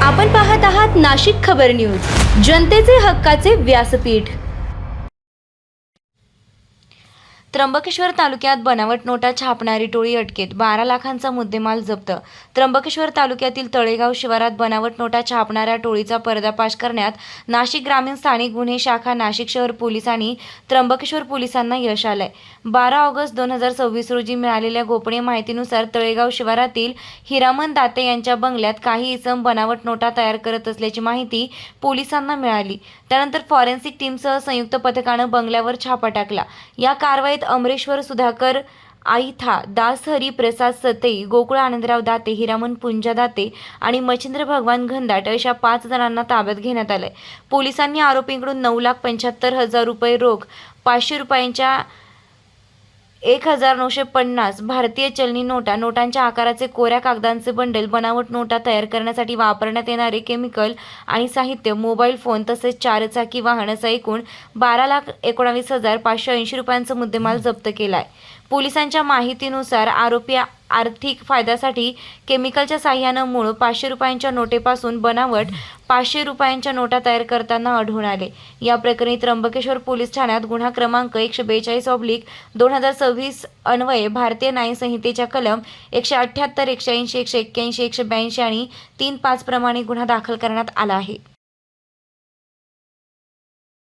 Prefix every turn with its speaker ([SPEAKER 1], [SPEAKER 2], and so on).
[SPEAKER 1] आपण पाहत आहात नाशिक खबर न्यूज, जनतेचे हक्काचे व्यासपीठ। त्र्यंबकेश्वर तालुक्यात बनावट नोटा छापणारी टोळी अटकेत, 12 लाखांचा मुद्देमाल जप्त। त्र्यंबकेश्वर तालुक्यातील तळेगाव शिवारात बनावट नोटा छापणाऱ्या टोळीचा पर्दाफाश करण्यात नाशिक ग्रामीण स्थानिक गुन्हे शाखा नाशिक शहर पोलिसांनी त्र्यंबकेश्वर पोलिसांना यश आलंय। 12 ऑगस्ट 2026 रोजी मिळालेल्या गोपनीय माहितीनुसार तळेगाव शिवारातील हिरामन दाते यांच्या बंगल्यात काही इसम बनावट नोटा तयार करत असल्याची माहिती पोलिसांना मिळाली। त्यानंतर फॉरेन्सिक टीमसह संयुक्त पथकानं बंगल्यावर छापा टाकला। या कारवाईत अमरेश्वर सुधाकर आईथा, दासहरी प्रसाद सतई, गोकुळ आनंदराव दाते, हिरामन पुंजा दाते आणि मच्छिंद्र भगवान घनदाट अशा 5 जणांना ताब्यात घेण्यात आलंय। पोलिसांनी आरोपींकडून 9,75,000 रुपये रोख, 500 रुपयांच्या 1,950 भारतीय चलनी नोटा, नोटांच्या आकाराचे कोऱ्या कागदांचे बंडल, बनावट नोटा तयार करण्यासाठी वापरण्यात येणारे केमिकल आणि साहित्य, मोबाईल फोन तसेच 4 चाकी वाहन असा एकूण 12,19,580 रुपयांचा मुद्देमाल जप्त केलाय। पोलिसांच्या माहितीनुसार आरोपी आर्थिक फायद्यासाठी केमिकलच्या साह्यानं मूळ 500 रुपयांच्या नोटेपासून बनावट 500 रुपयांच्या नोटा तयार करताना आढळून आले। या प्रकरणी त्र्यंबकेश्वर पोलीस ठाण्यात गुन्हा क्रमांक 142/2026 अन्वये भारतीय न्याय संहितेच्या कलम 178, 180, 181, 182 आणि 3(5) प्रमाणे गुन्हा दाखल करण्यात आला आहे।